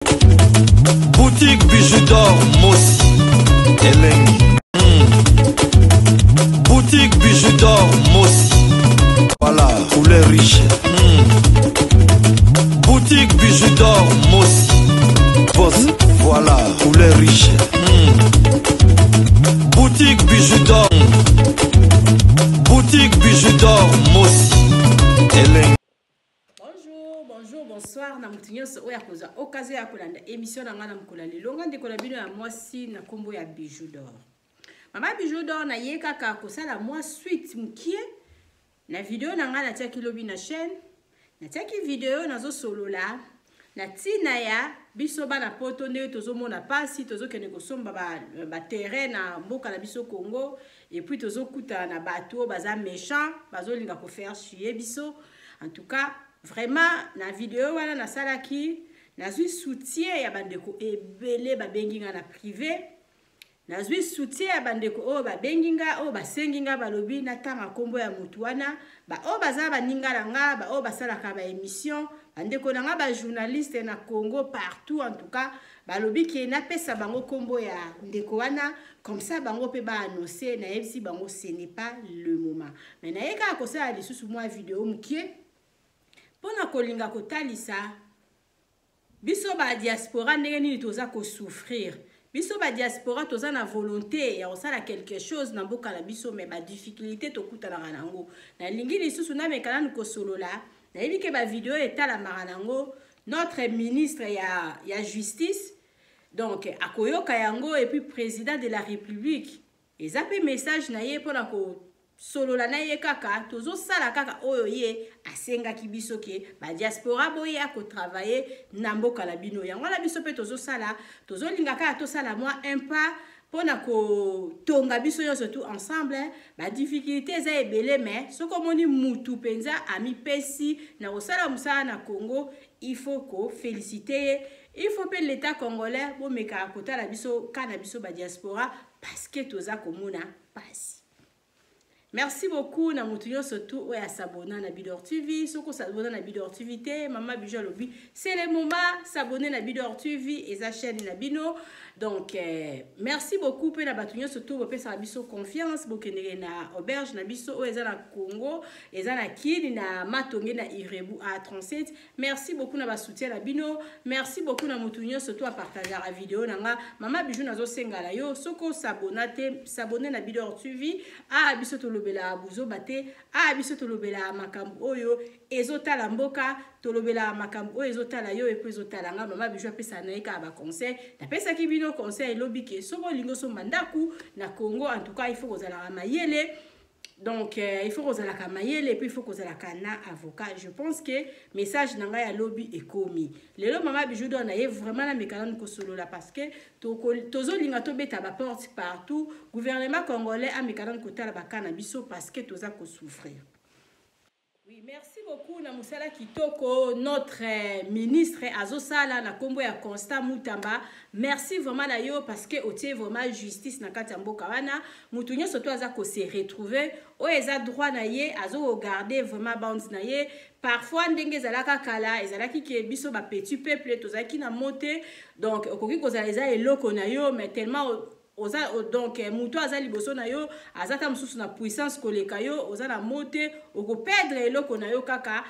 Boutique Bijou d'Or Mossi Elengi. Boutique Bijou d'Or Mossi. Voilà, couleur riche. Boutique Bijou d'Or Mossi. Voilà, couleur riche. Boutique Bijou d'Or. Boutique Bijou d'Or Mossi Elengi. Bonjour, bonsoir. Na mutinyo so oya koza okaze ya kolanda émission na ngana mkola lelonga ndeko na bino ya mwasi na kombo ya Bijou d'Or. Mama Bijou d'Or na ye kaka kosala mwa suite mkie na video na ngana tiaki lobi na chaîne. Na tiaki video nazo solola na tina ya biso bana poto nde tozo mona pasi tozo kene kosomba ba terrain na mboka na biso Congo et puis tozo kuta na bateau baza méchant bazo linga ko faire chier biso. En tout cas vraiment na vidéo wana na salaki nazwi soutien ya bandeko ebele babenginga na privé nazwi soutien ya bandeko o babenginga o basenginga balobi na tanga kombo ya mutu wana ba o baza baninga langa ba o basalaka ba émission bandeko nanga ba journaliste na Congo partout en tout cas balobi ki na pesa bango kombo ya ndeko wana comme ça bango pe ba annoncer na yebisi bango ce n'est pas le moment mais na yeka kosala lisusu mwa vidéo mukie pona kolinga kotalisa biso ba diaspora ndenge nini toza ko souffrir biso ba diaspora toza na volonté ya osala quelque chose na mboka na biso mais ba difficulté tokutana nango na lingi lisusu na mekana nko solola na yebi ke ba vidéo etala maranango notre ministre ya justice donc akoyoka yango et puis président de la république ezape message na ye pona ko solola na ye kaka tozo sala kaka oyo ye asenga kibiso ke ba diaspora boye ako travailler na mboka la bino yango la biso pe tozo sala tozo linga kaka to sala moi un pas pona ko tonga biso yo surtout ensemble ba difficulté za ebele mais soko moni mutu penza ami pesi na osala musala na Congo il faut ko féliciter il faut que l'état congolais bo meka kota la biso kana biso ba diaspora parce que toza komona pasi. Merci beaucoup na mutuyo surtout oya s'abonner na Bidor TV soko s'abonner na Bidor TV te Mama Bijou lobi c'est le moment s'abonner na Bidor TV et sa chaîne na bino donc merci beaucoup pe na batunyo surtout bo pesa biso confiance bo kenere na auberge na biso o eza na Congo eza na Kini na Matonge na Irebu à 37 merci beaucoup na ba soutien na bino merci beaucoup na mutunyo surtout à partager la vidéo nanga Mama Bijou nazo sengala yo soko s'abonner na Bidor TV a biso tolobela buzo bate a biso tolobela makambo oyo ezotala mboka tolobela makambo oyo ezotala yo epo ezotala nga Mama Bijou pesa na eka ba conseil na pesa ki bino conseil lobi ke soko lingo so mandaku na Congo en tout cas il faut kozala mayele donc il faut kozala mayele et puis il faut kozala na avocat je pense que message nanga ya lobi ekomi lelo Mama Bijou do na ye vraiment na mekana ko solo la parce que tozo linga to beta ba porte partout gouvernement congolais a mekana ko tala ba kana biso parce que toza ko souffrir. Oui, merci beaucoup na musala kitoko notre ministre azosala na kombo ya Constant Mutamba. Merci vraiment na yo parce que otie vraiment justice na kati ya mboka wana. Mutu nyonso to aza ko se retrouver o eza droit na ye azo regarder vraiment bounds na ye. Parfois ndenge zalaka kala ezalaki ke biso ba petit peuple tozaki na moté donc okoki kozala eza eloko na yo mais tellement donc muto aza liboso na yo azata mususu na puissance koleka yo oza na mote oko perdre eloko na yo kaka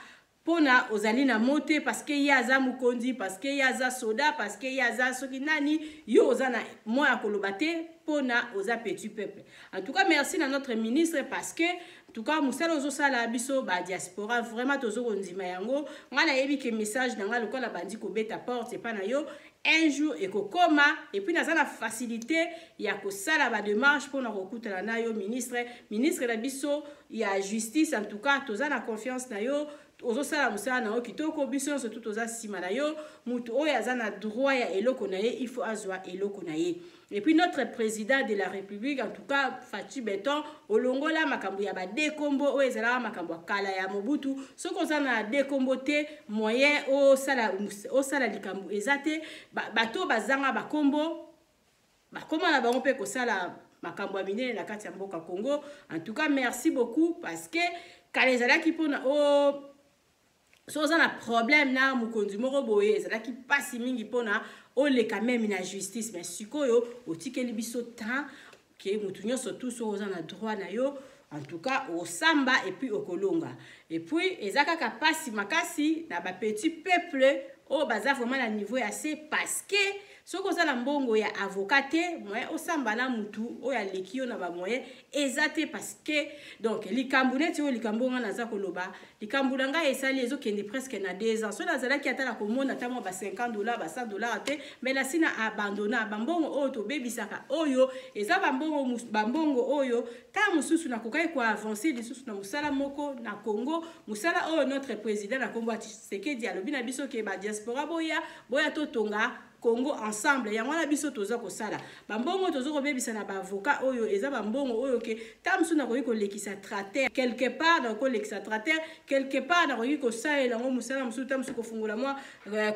pona ozali na mote parce que yaza mukondi parce que yaza soda parce que yaza soki nani yo oza na moya kolobate pona oza petit peuple. En tout cas merci à notre ministre parce que en tout cas musala ozo sala biso ba diaspora vraiment tozo kondima yango ngana yebi ke message nanga lokola bandi ko beta porte pa na yo un jour et kokoma et puis naza na facilité ya ko sala ba démarche pour na kokutana na yo ministre la biso ya justice en tout cas toza na confiance na yo ozo sala musala na yo kitoko biso surtout toza sima na yo mutu oyo aza na droit ya eloko na ye il faut azwa eloko na ye. Et puis notre président de la République, en tout cas, Fatou Beton, olongola makambo ya ba dekombo o ezala makambo kala ya Mobutu, so kozana dekombo te moyen o sala likambo ezate bato bazanga bakombo bakoma na bango pe ko sala makambo minene na kati ya mboka Congo. En tout cas, merci beaucoup parce que kala ezala ki pona o so on a problème na mukonzi moko boye ezalaki pasi mingi pona ole quand même na justice mais sikoyo otikeli biso temps ke mutu nyonso tous oza na droit na yo en tout cas au samba et puis au kolonga et puis ezaka pasi makasi na ba petit peuple o baza vraiment na niveau assez parce que soko za la mbongo ya avocat moi au samba na mutu o ya lekio na ba moyen ezate parce que donc likambune ti o likambonga na za koloba likambulanga esali ezo kende presque na 2 ans so na zala ki atala ko mona ta mo ba $50 ba $100 te mais la sina abandonna bambongo o to bebisaka oyo eza bambongo oyo ta mususu na kokai ko avancer lisusu na musala moko na Congo musala oyo notre président na Congo Tshisekedi alobi na biso ke ba diaspora boya to tonga Congo ensemble ya mwana biso toza ko sala bambongo tozo ko bebisa na ba avocat oyo eza bambongo oyo ke tamsu na ko lekisa trater quelque part na ko lekisa trater quelque part na ko sala ngo musala musu tamsu ko fungula mwa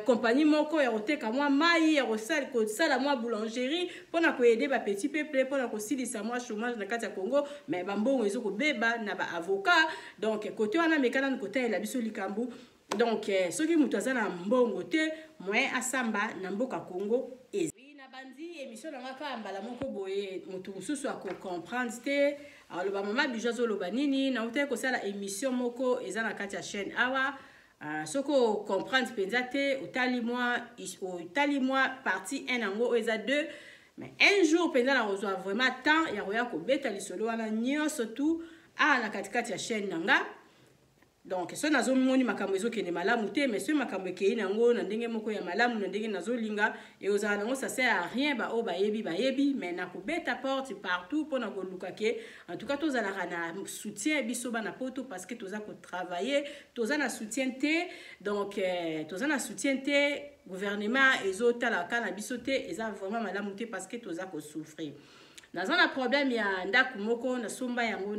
compagnie moko ya oteka mwa mai ya ko sala mwa boulangerie pona ko aider ba petit peuple pona ko silisa mwa chômage na kati ya Congo mais bambongo ezo ko beba na ba avocat donc côté wana mekana na côté la biso likambu. Donc, ce qui nous a na mbongo te, moi asamba na mboka Congo et na bandi émission na ngaka mbala moko boye mutu mususu a comprendre te alors ba mama bijozo loba nini na uté ko sala émission moko eza na kati ya chaîne awa soko comprendre penza te utali moi partie 1 ngo eza 2 mais un jour penza na reçoit vraiment temps ya roya ko beta lisolo wana nyonso tout na kati ya chaîne nanga. Donc so nazo moni makambo ezo kene malamu te mais so makambo ekei nango na ndenge moko ya malamu na ndenge nazo linga et ozala nango ça sert à rien ba o bayebi mais na ko beta porte partout pour na ko lukake en tout cas tozala na soutien biso bana poto parce que toza ko travailler toza na soutien te donc toza na soutien te gouvernement ezo tala kana biso te eza vraiment malamu te parce que toza ko souffrir nazo na problème ya ndaku moko na somba yango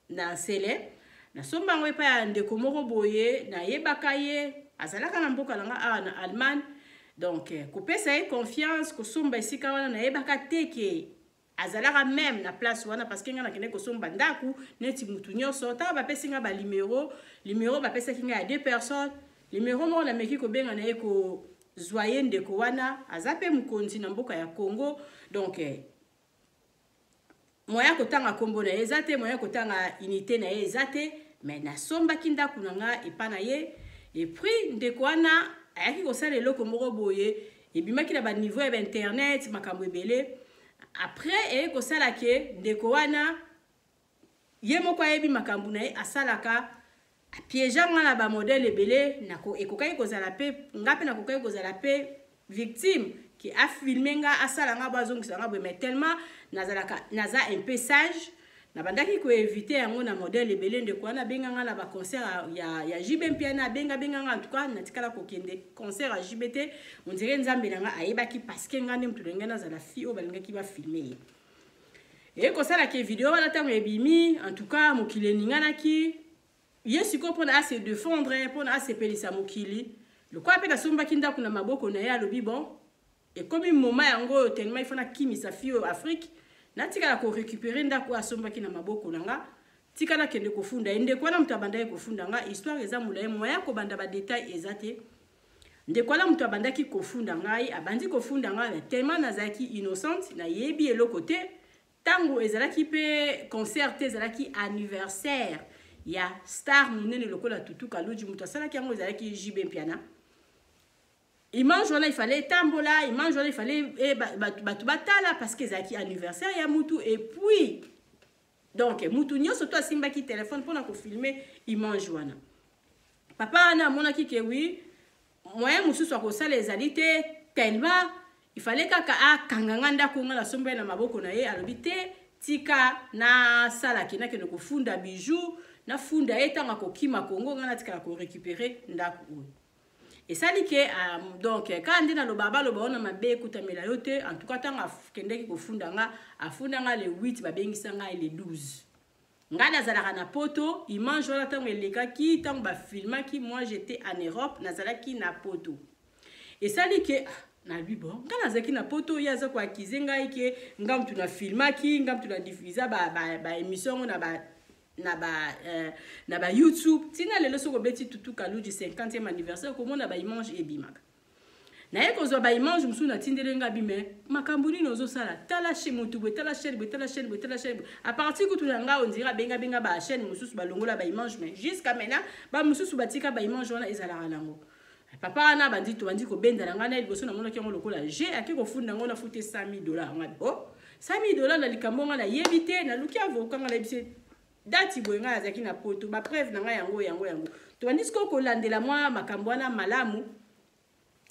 na sele na somba ngwe pa ya ndeko moko boye na yebaka ye azalaka na mboka langa na Allemagne donc kopesa ye confiance ko somba esika wana na yebaka teke azalaka même na place wana parce que nga na kene ko somba ndaku neti mutu nyonso ta ba pesi nga ba numéro ba pesa kinga ya 2 personnes numéro mo na meki ko benga na ye ko zoyer ndeko wana azape mukonzi na mboka ya Congo donc moya kotanga kombo na ezate moya kotanga unité na ezate mais na somba kinda kunanga epana ye et puis ndeko wana ayaki kosala eloko moko boye ebimaki na ba niveau ya internet makambo ebele après kosala ke ndeko wana ye moko ayebi makambo na ye asalaka piégeanga na ba modèle ebele nako ekokai kozala pe ngape na kokai kozala pe victime qui a filmé nga asala nga bazongisa nga mais tellement naza un peu sage na bandaki ko éviter yango na modèle ebele ndeko wana benga nga na ba concert ya JB Mpiana benga nga en tout cas na tikala ko kende concert à JBT on dirait nzambe nga ayebaki parce que nga ndem tulenga na za fille o balingaki ba filmer et ko sala ke vidéo wana tango ebimi en tout cas mokili ninganaki yesu ko pona se défendre pona se pelisa mokili le quoi pe na somba kinda kuna maboko na ya lobi bon et comme moment yango tellement il faut na kimisa fille Afrique na tikala ko récupérer ndako asomba kina maboko nanga tikala kende ko funda ende kwa na mtu abanda ko funda nga histoire eza mulaye moya ko banda ba détail ezate nde kwa na mtu abanda ki ko funda ngai abandi ko funda nga tellement nazaki innocente na yebi eloko te tango ezalaki pe concert ezalaki anniversaire ya star munene lokola tutu kaluji mtu asala ki yango ezalaki JB Mpiana Image il fallait tambola, image il fallait batala parce que zaki anniversaire ya mutu et puis donc mutu nyo surtout simba ki téléphone pour na ko filmer image wana. Papa na mona ki ke oui, moyen musu so ko sala ezalité tellement il fallait kaka kanganga ndako ngala somba na maboko na ye alobité tika na sala kina ke ko funda bijou na funda etanga ko kima Congo ngana tika ko récupérer ndako. Et ça dit que donc quand on dit dans le baba le bon on m'a bé écouté mais la yote en tout cas tant à kende ki ko fundanga afundanga le 8 ba bengisanga le 12 ngana zalaka na poto il mange wala tant le kaki tant ba filma ki moi j'étais en Europe nazalaki na poto et ça dit que na lui bon ngana zaki na poto yaza kwa kizenga ike ngam tuna filma ki ngam tuna diffuser ba émission na ba na ba YouTube tina lelo soko beti tutu kalu du 50e anniversaire comment na ba image ebimaka na ye kozwa ba image musu na tindelenga bime makambo nini ozosala tala chez mutu bwe tala chaîne à partir que tu nga on dira benga ba chaîne mususu balongola ba image mais jusqu'à maintenant ba mususu batika ba image wana ezala rango papa na bandi to bandi ko benda nga na liboso na mona ki ngo lokola j'ai aki ko funda ngo na fute $100,000 nga oh $100,000 na likambo nga na yebite na luki avoka nga na bise dati boye nga azaki na poto ba preuve na nga yango to bandi ko landela mwa makambo wana malamu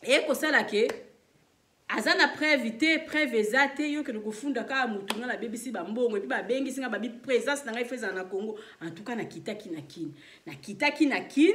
et ko sala ke azana preuve ezate yo ke kufunda ka mutu nga na BBC ba mbongo epi ba bengi singa ba bi présence na nga ifeza na Congo en tout cas na kitaki na kin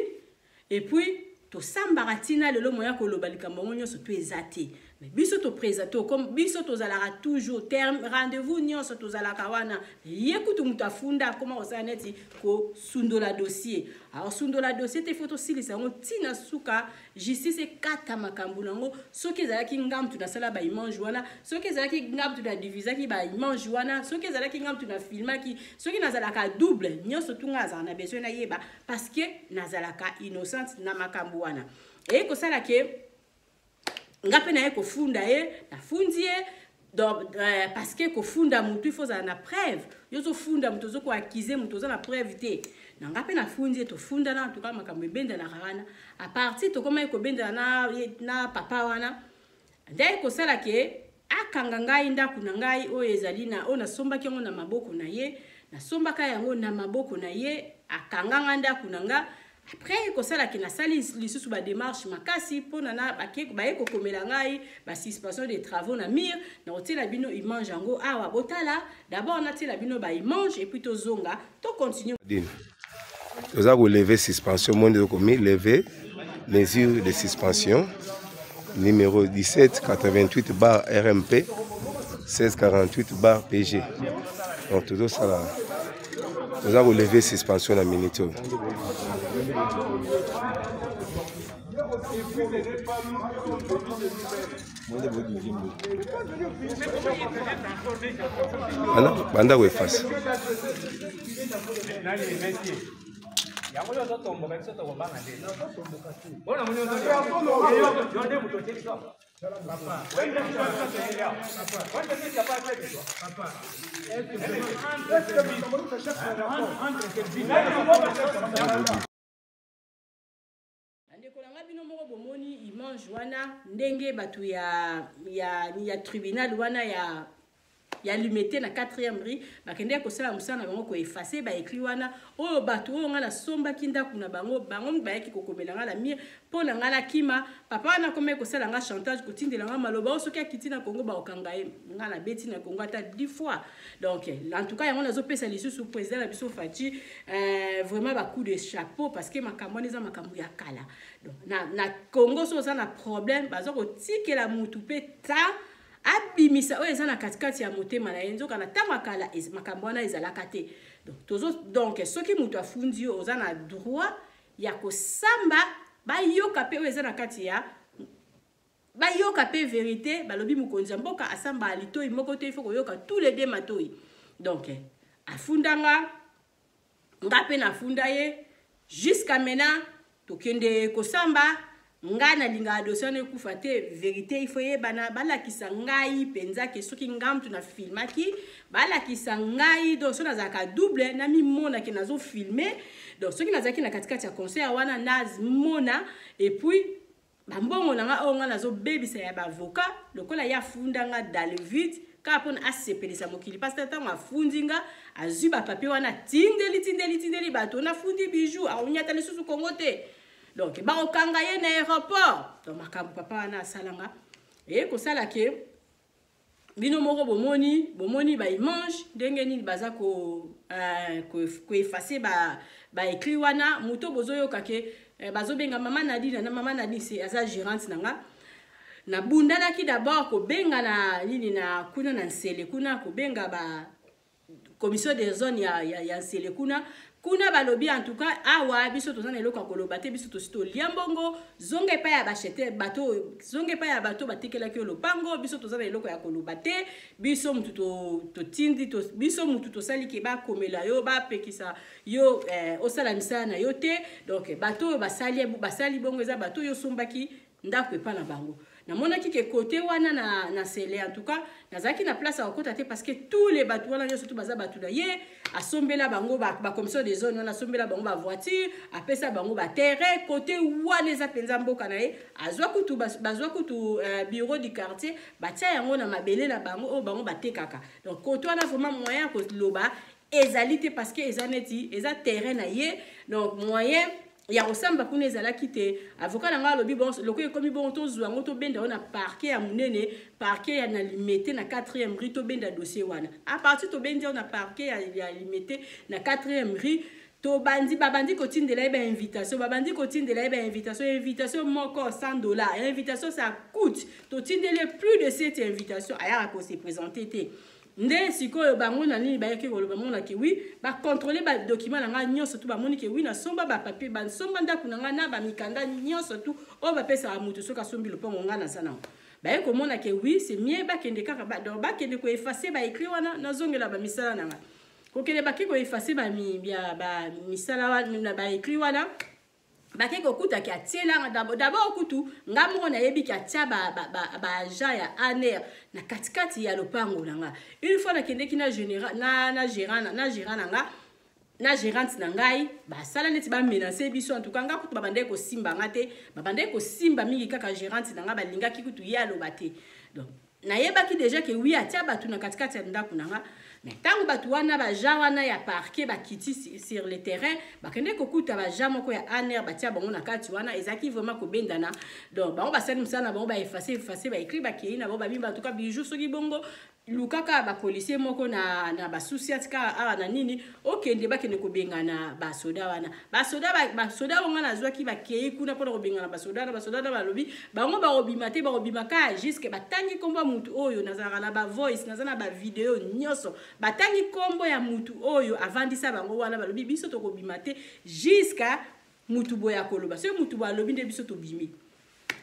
et puis to sambara tina lelo moya koloba likambo nyonso to ezate mais biso to présente comme biso to zalaka toujours terme rendez-vous nyonso to zalaka wana yekutu mutafunda koma osaneti ko sundola dossier alors sundola dossier te photo silisa ngo tina suka justice kata makambu nango soki ezalaki ngamtu na sala ba image wana soki ezalaki ngamtu na divisaki ba image wana soki ezalaki ngamtu na filmaki soki nazalaka double nyonso tunga za na besoin na yeba parce que nazalaka innocente na makambu wana et ko sala ke ngape na ye kofunda ye na fundi ye donc parce que kofunda mutu il faut za na preuve yozo funda mutu zo ko accuser mutu za na preuve te na ngape na fundi to funda na to kama makambo benda na rana à partir to koma ko benda na papa wana ndai ko sala ke akanga ngai ndaku na ngai o ezali na ona somba ki ngo na maboko na ye na somba ka yango na maboko na ye akanga ndaku na nga après ko sala ki na sali lisusu ba démarche makasi pona na ba eko komela ngai ba suspension des travaux na mire na hôtel bino image yango awa botala d'abord na tela bino ba image et puis to zonga to continue nous avons levé suspension monde commis levé mesure de suspension numéro 1788 bar RMP 1648 bar PG donc tout ça là nous avons levé suspension à Minito. Banda we face. bino moko bomoni image wana ndenge batu ya tribunal wana ya limité na 4e rue bakende ko sala musana bango ko effacer ba écrit wana oyo batu oyo ngala somba kinda kuna bango bayaki ko komela ngala mire pona ngala kima papa wana kome ko sala nga chantage ko tindela nga maloba soki akitina Congo ba okanga ngala beti na Congo ata 10 fois donc en tout cas yango nazo pesa lisusu président la biso Fachi vraiment ba coup de chapeau parce que makambo neza makambo ya kala donc na Congo so ça na problème bazo ko tikela mutu peta abimisa oyo eza na katikati ya motema na enzo kana tamakala makambo wana ezalaka te donc soki mutu afundi yo oza na droit ya kosamba bayoka pe oyo eza na kati ya bayoka pe vérité balobi mokonzi mboka asamba alitoyi moko te ifo koyoka tous les deux matoyi donc afundanga ngape na funda ye jusqu'à maintenant tokende kosamba ngana linga dosane kufate vérité il faut yebana balakisa ngai penza ke soki ngamtu na filmaki balakisa ngai donc so nazaka double na mi mona ke nazo filmer donc soki nazaki na katikati ya concert wana naz mona et puis bambongo nanga onga nazo bebisa ya bavocat lokola ya funda nga dans le vide ka pona asepelisa mokili parce que tant afundinga azuba papier wana tindeli bato na fundi bijou a unyata lisusu kongote donc ba okanga ye na aéroport donc makambo papa na salanga et ko sala ke bino moko bomoni ba image ndenge nini baza ko effacer ba écrit wana muto bozoyoka ke bazobenga mama Nadine c'est aza gérante nanga na bundana ki d'abord ko benga na nini na kuna na nsele kuna ko benga ba commission des zones ya nsele kuna kuna balobi en tout cas awa biso tozana eloko koloba te biso tosito liambongo zonge pa ya bachete bato zonge pa ya bato batikela ki lopango biso tozana eloko ya koloba te biso mutu to tindi to biso mutu to sali ke ba komela yo ba pekisa yo osala misala na yo te donc bato basali bongo eza bato yo sombaki ndako epa na bango na mona ki ke côté wana na sele en tout cas nazaki na place à côté parce que tous les bateaux wana surtout baza bateau ye asombela bango ba commission des zones wana asombela bango ba voiture apesa bango ba terrain côté wana eza penza mboka na ye azwa kutu bazwa kutu bureau du quartier batia yango na mabele na bango o bango batekaka donc côté wana vraiment moyen ko loba ezalité parce que ezaneti eza terrain na ye donc moyen ya osamba kuna ezalaki te avocat nanga lobi bon loko ekomi bon tozwa ngo to benda na parquet ya munene parquet ya na limité na 4e rue to benda dossier wana à partir to benda na parquet ya limité na 4e rue to babandi kotindela ba invitation babandi kotindela ba invitation moko $100 invitation ça coûte to tindele plus de cette invitation aya ko se présenter te nde sikoyo bango na nini bayaki koloba mona ki oui ba contrôler ba document nga nyonso tu ba moni ki oui na somba ba papier ba somba ndako nga na ba mikanda nyonso tu o ba pesa mutu soka sombi lopango nga na sana ba ko mona ki oui c'est mieux ba kende kaka ba do ba kende ko effacer ba écrit wana na zongela ba misala nanga ko kende ba ki ko effacer ba misala wana ba écrit wana bake kokuta ki atiela d'abord kutu ngamo na yebi ki atia ba agent ya ANR na katikati ya lopango nanga une fois na kende ki na général na gérante na ngai ba sala neti ba menacer biso en tout cas nga kutu babande ko simba ngate babande ko simba mingi kaka gérante na nga balinga ki kutu ya lobate donc na yeba ki déjà que oui atia batu na katikati ya ndako nanga mais tant batu wana ba jawana ya parquet ba kiti sur le terrain ba kende kokuta ba jamo ko ya ANR ba tia bango na kati wana ezaki vraiment ko bendana donc bango ba sali musana bango ba effacer ba écrit ba kii na bango ba bimba en tout cas bijou soki bongo lukaka ba policier moko na ba souci atika na nini okende ba kende ko bengana ba soda wana ba soda wanga na zwa ki ba kei kuna pona ko bengana ba soda na ba lobi bango ba obimate ba obimaka jusque ba tangi komba mutu oyo nazala na ba voice nazana ba video nyonso batangi kombo ya mutu oyo avandisa bango wana balobi biso to kobimate jusqu'à mutu boya koloba so mutu ba lobi nde biso to bimi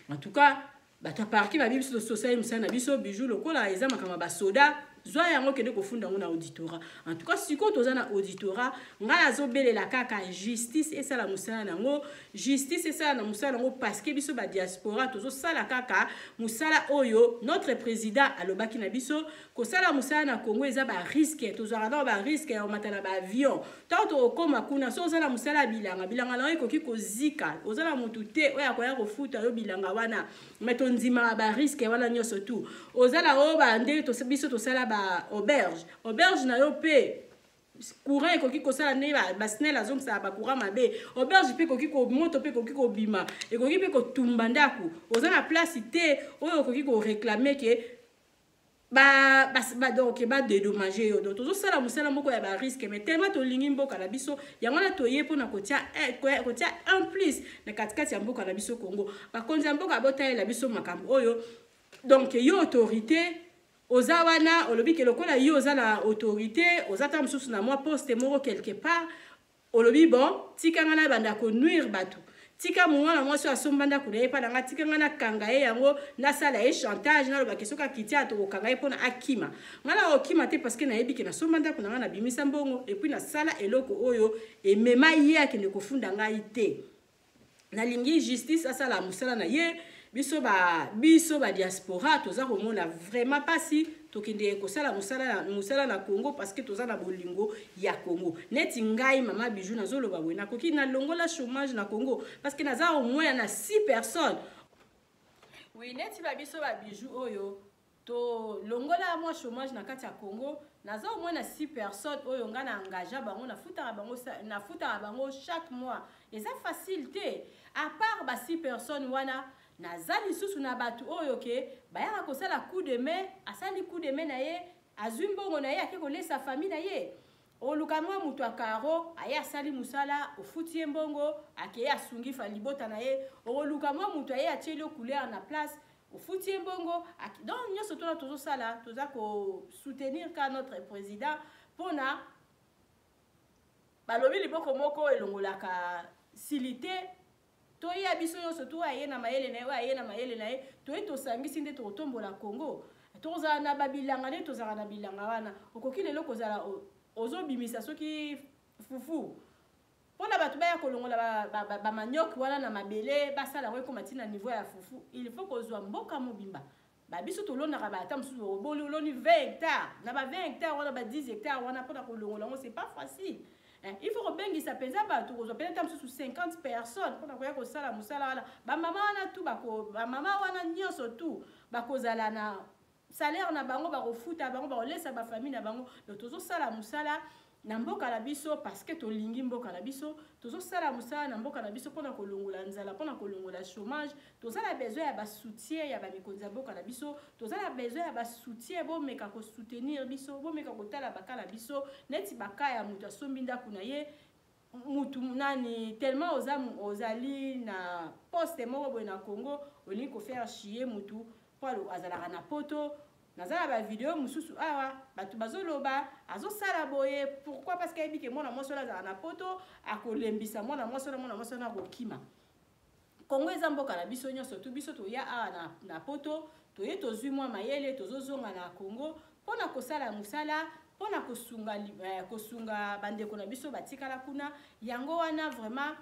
en tout cas bata parki ba biso to society musana biso bijou lokola eza makama ba soda zwa yango kende kofunda ngo na auditorat en tout cas siko toza na auditorat ngala zobelela kaka justice esala musala nango justice esala na musala nango parce que biso ba diaspora tozo sala kaka musala oyo notre président alobaki na biso ko sala musala na Congo eza ba risque tozo rada ba risque ya matala ba avion tanto okoma kuna so zala musala bilanga na ekoki kozika ozala mutu te oya koya kofuta yo bilanga wana metonzima ba risque wana nyoso tu ozala o ba nde to biso to sala auberge na yo pe courant ekoki kosala ne ba snel azong sa ba courant mabe auberge pe koki ko moto pe koki ko bima ekoki pe ko tumba ndako oza na place te oyo koki ko réclamer ke donc ba dédommager yo donc tozo sala musala moko ya ba risque mais tellement to lingi mboka na biso yango na toye pona kotia en plus na katikati ya mboka na biso Congo ba konza mboka bota la biso makambo oyo donc yo autorité ozawana olobi ke lokola yo oza na autorité ozata msusu na moi poste moko quelque part olobi bon tika ngana banda ko nuire batu tika mwana mwasi asombanda kunaye pa nanga tika ngana kanga ye yango na sala e chantage na loba kesoka kitia to kanga ye pona akima ngala okima te parce que na yebi ke na sombanda kunanga na bimisa mbongo et puis na sala eloko oyo e mema ye akende kofunda ngai te na lingi justice asala musala na ye biso ba diaspora toza komona vraiment pasi tokende kosala musala na Congo parce que toza na bolingo ya Congo neti ngai mama bijou nazoloba wena koki na longola chômage na Congo parce que naza au moins na 6 personnes oui neti ba biso ba bijou oyo to longola moi chômage na kati ya Congo naza au moins na 6 personnes oyo nga na engagea bango na futa bango chaque mois et ça facilité à part ba 6 personnes wana nazali susu na batu oyo ke bayaka kosala coup de main asali coup de main na ye azumbongo na ye akeko lesa famille na ye olukamwa mutu akaro aya asali musala ofuti mbongo akeye asungi fa libota na ye olukamwa mutu aye atieli couleur na place ofuti mbongo donc nyoso tona tozo sala toza ko soutenir ka notre président pona balobi liboko moko elongolaka silité toya biso yo surtout aye na mayele na ye aye na mayele na ye toyi tosangisi nde totombola Congo tozala na babilanga nde tozala na bilanga wana okoki lelo kozala ozobimisa soki fufu pona bato baya kolongola ba manioc wana na mabele basala ko ekoma tina niveau ya fufu il faut kozwa mboka mobimba ba biso tolonaka ba ata mususu oboli oloni 20 hectares na ba 20 hectares wana ba 10 hectares wana pona kolongola ngo c'est pas facile. Il faut que ça pèse pas tout peut-être sous 50 personnes pour que ça la musala wala ba mama wana tout bako ba mama wana nyonso tout bako zala na salaire na bango ba refuta bango ba laisser ba famille na bango donc tozo sala musala na mboka la biso parce que to lingi mboka la biso tozo sala musala na mboka la biso pona kolongola nzala pona kolongola chômage toza la besoin ya ba soutien ya ba mikonza mboka la biso toza la besoin ya ba soutien bo meka ko soutenir biso bo meka ko tala bakala biso neti bakaya mutu asombi ndaku na ye mutu nani tellement ozali na poste moko boye na Congo oni ko faire chier mutu po azala na poto nazala ba vidéo mususu awa batu bazoloba azosala boye pourquoi parce que ebike mwana mosola za na poto akolembisa mwana mosola na kokima Congo eza mboka na biso nyonso tu biso to ya awa na poto to ye tozwi mwa mayele tozozonga na Congo pona kosala musala pona kosunga bandeko na biso batikala kuna yango wana vraiment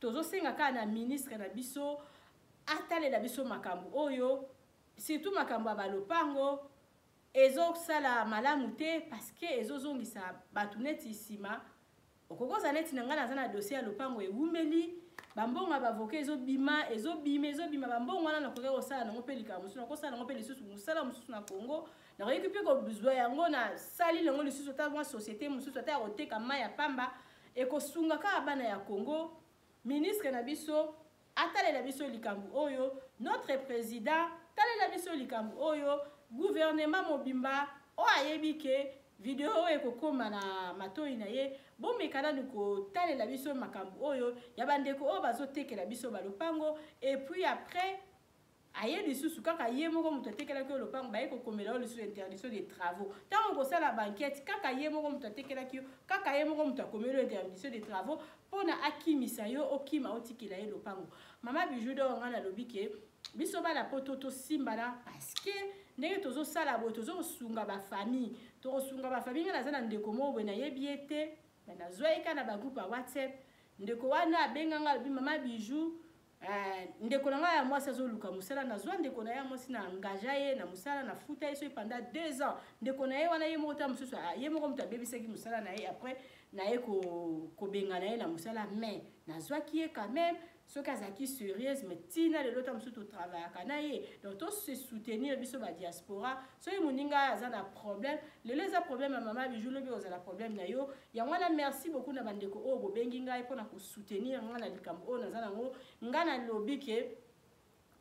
tozosenga ka na ministre na biso atale na biso makambo oyo surtout makambo ba lopango ezo sala malamu te parce que ezo zongisa batu neti sima okokoza neti nangana za na dossier ya lopango ewumeli bambonga bavoke ezo bima bambonga wana na koke osala nango pe lika musu na kosala nango pe lisusu musala mususu na Congo na récupérer ko besoin yango na sali nango lisusu ta mwa société mususu ta oteka mai ya pamba ekosunga ka bana ya Congo ministre na biso atale la biso likambu oyo notre président tale la biso likambu oyo gouvernement mobimba o ayebi ke vidéo ekokoma na matoi na ye bomekana niko tale la biso makambu oyo ya bandeko o bazotekela biso balopango et puis après aye lisusu kaka ye moko mutu atekelaki oyo lopango baye kokomela oyo lisusu interdiction des travaux ntango kosala banquete kaka ye moko mutu atekelaki yo kaka ye moko mutu akomeli oyo interdiction des travaux mpona akimisa yo okima otikela ye lopango mama Bijoudor nga nalobi ke biso bana poto tosimbana parce que ndenge tozosala boye tozosunga bafamille nga naza na ndeko moko boye nayebi ye te nazwa ye ka na bagroupe ya WhatsApp ndeko wana abenganga alobi mama Bijou ndeko na nga ya mwasi azoluka musala nazwa ndeko na ye mwasi na engaja ye na musala na futa ye so pendant 2 ans ndeko na ye wana ye moko ta mususu ye moko mutu abebisaki musala na ye après na ye kobenga na ye na musala mais nazwaki ye quand même soki azalaki sérieuse mais tina lelo ta mususu totravaillaka na ye donc tose soutenir biso badiaspora soki moninga aza na problème lelo eza problème ya mama Bijou lobi ozala problème na yo yango wana merci beaucoup na bandeko oyo bobengi ngai mpona kosoutenir nga na likambo oyo naza nango nga na lobi ke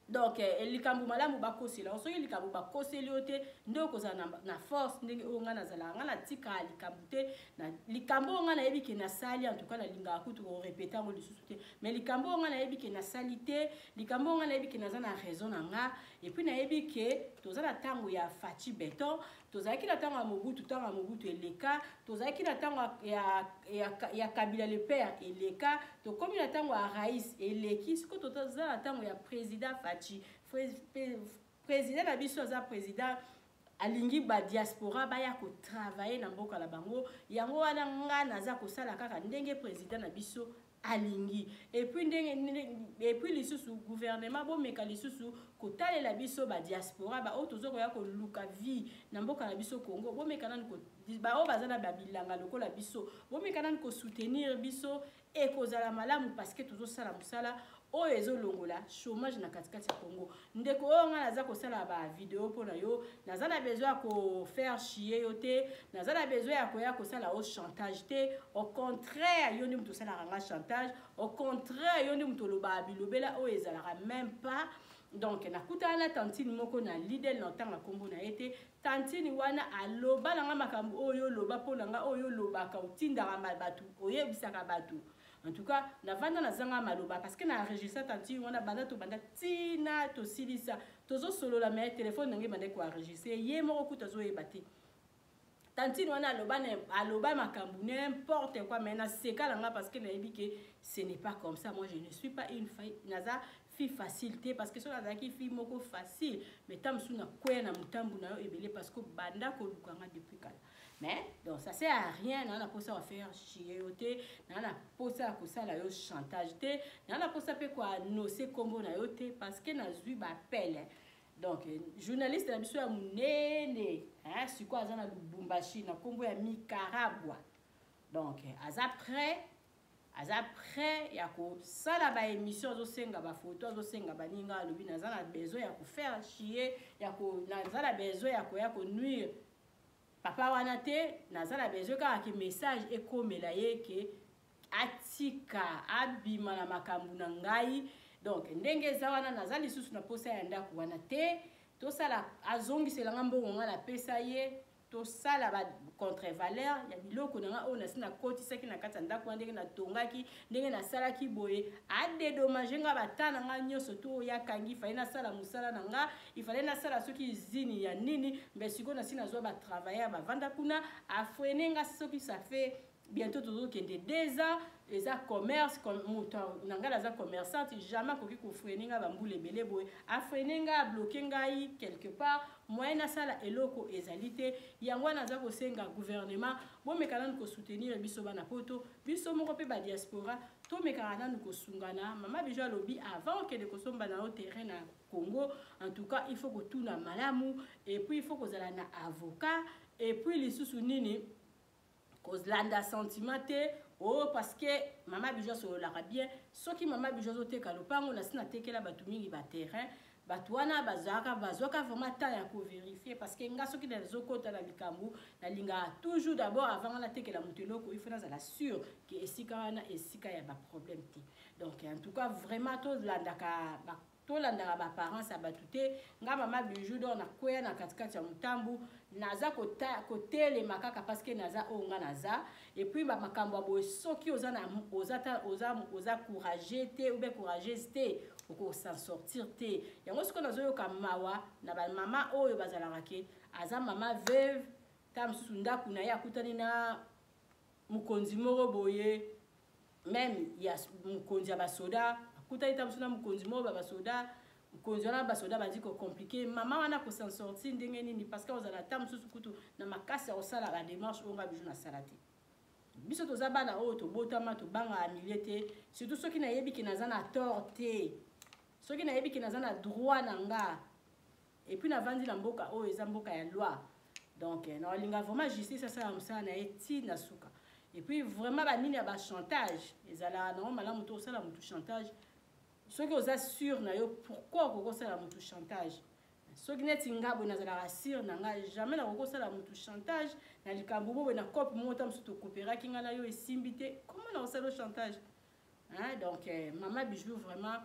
donc likambo malamu bakosela soki likambo bakoseli yo te nde okozala na force ndenge oyo nga nazala nga natika likambo te na likambo oyo nga nayebi ke nasali en tout cas nalingaka kutu korepete yango lisusu te mais likambo oyo nga nayebi ke nasali te likambo oyo nga nayebi ke naza na raison na nga et puis nayebi ke toza na ntango ya Faci Beton tozalaki na ntango ya Mobutu eleka tozalaki na ntango ya Kabila le père eleka tokomi na ntango ya Raïs eleki siko toza na ntango ya président Faci président na biso aza président alingi ba diaspora baya ko travailler na mboka la bango yango wana nga naza kosala kaka ndenge président na biso alingi et puis lisusu gouvernement bomeka lisusu kotalela biso ba diaspora ba otozo ko ya ko luka vie na mboka na biso Congo bomeka nani ko ba o bazana ba bilanga lokola biso bomeka nani ko soutenir biso et kozala malamu parce que tozo sala musala oyo ezolongola chômage na katikati ya Congo ndeko oyo nga naza kosala ba vidéo mpona yo naza na besoin ya kofaire chier yo te naza na besoin ya koya kosala o chantage te au contraire yo nde mutu osalaka nga chantage au contraire yo nde mutu olobaka bilobela oyo ezalaka même pas donc nakutana na tantine moko na Lidl na ntango na kombo na ye te tantine wana aloba na nga makambo oyo oloba mpona nga oyo olobaka otindaka bato oyebisaka bato. En tout cas, na vanda na zanga maloba parce que na enregistré tanti on a banda to banda tina to silisa tozo solo la mais téléphone nange banda ko enregistrer ye moko kuta zo ebati tantine wana aloba makambu n'importe quoi, mais na seka langa parce que nayebi que ce n'est pas comme ça. Moi je ne suis pas une fille facilité parce que cela qui fille moko facile, mais tam sou na kwe na mutambu na yo ebele parce que banda ko lukanga depuis kala. Mais donc ça sert à rien, on a pas ça à faire chier yote, on a pas ça à ça la yo chantage té, on a pas ça pe quoi nocé combo na yote parce que na zui ba pelle. Donc journaliste na biso ya munene, hein, c'est quoi ça na Lubumbashi na combo ya Nicaragua. Donc aza prêt ya ko sala ba émission zo senga ba photo zo senga ba ninga lobi na za na besoin ya ko faire chier, ya ko na za la besoin ya ko nuire. Papa wana te nazala besoin ka ki message ekomela ye ke atika abima na makambu na ngai. Donc ndenge za wana nazali susu na posa ya ndako wana te to sala azongi selanga mbongo ngala pesa ye to sala ba contre valeur ya biloko na o na sina koti saki na kata ndako ndenge na tongaki ndenge na sala ki boye a dédommager nga batana nga nyoso to ya kangi fa ina sala musala na nga ifale na sala soki zini ya nini mais siko na sina zo ba travailler ba vanda kuna afrene nga soki ça fait bientôt toujours que des 2 ans les commerce comme moto nanga za commerçante jamais koki ko freninga ba mbule belé boy a freninga bloquer ngai quelque part moyen na sala eloko ezalité yango na za ko senga gouvernement bo mekana ko soutenir biso bana poto biso moko pe ba diaspora to mekana ko sungana mama bijo lobby avant que de ko somba na au terrain na Congo. En tout cas il faut que tout na malamu et puis il faut que zala na avocat et puis les sous nini landa sentimenté oh parce que mama bijo so la bien ce qui mama bijo zo te kalopango na sina tekela batu mingi ba terrain batu wana bazaka vraiment ta ya ko vérifier parce que nga soki na zo kota na likambu na linga toujours d'abord avant la tekela muteloko il faut na la sûr que esika wana esika ya ba problème ti. Donc en tout cas vraiment to landa ka tolanda ba parents abatute nga mama bijou do na kwea na katikati ya mutambu naza côté les makaka parce que naza onga naza et puis ba makambo abo soki oza na oza courageux te ou bien courageuse te oko s'en sortir te yango siko nazo yoka mawa na ba mama oyo bazala rake aza mama veuve tam sunda kuna ya kutani na mukonzi moro boye même ya mukonzi ba soda kuta ita msuna mkonzi mo ba soda mkonzi wana ba soda ba diko compliqué mama wana ko s'en sortir ndenge nini parce que ozala tam susu kutu na makasi o sala ba démarche onga biju na salati biso to zabana o to botama to banga amilete surtout ceux qui na yebi ki naza na tort te ceux qui na yebi ki naza na droit nanga et puis na vandi na mboka o eza mboka ya loi. Donc na linga vraiment justice ça ça msa na eti na suka et puis vraiment ba nini ba chantage ezala non malamu to sala mutu chantage. Ceux qui osent sûr na yo pourquoi ko sala mutu chantage ceux qui net ngabo na zala rasir na nga jamais na ko sala mutu chantage na likambo bo na cop monta msuto coopéra kinga na yo esimbité comment na sala chantage hein. Donc mama bijou vraiment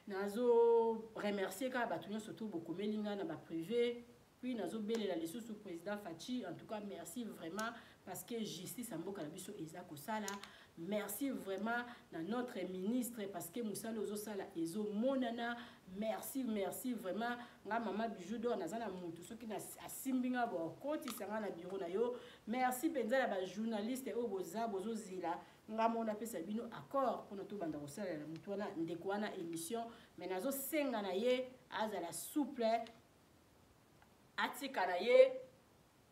nazo remercier ka batunyo surtout beaucoup melinga na ba privé puis nazo belela les sous président Fachi. En tout cas merci vraiment parce que justice en boka la biso eza ko sala. Merci vraiment à notre ministre parce que Moussalo Zosala Ezo Monana. Merci vraiment. Nga mama bijou do nazana mutu soki na asimbinga bo koti sanga na bureau na yo. Merci penza la ba journaliste o boza bozo zila. Nga mona pesa bino accord pour notre banda kosala la mutu wana ndeko wana émission mais nazo senga na ye azala souple atika na ye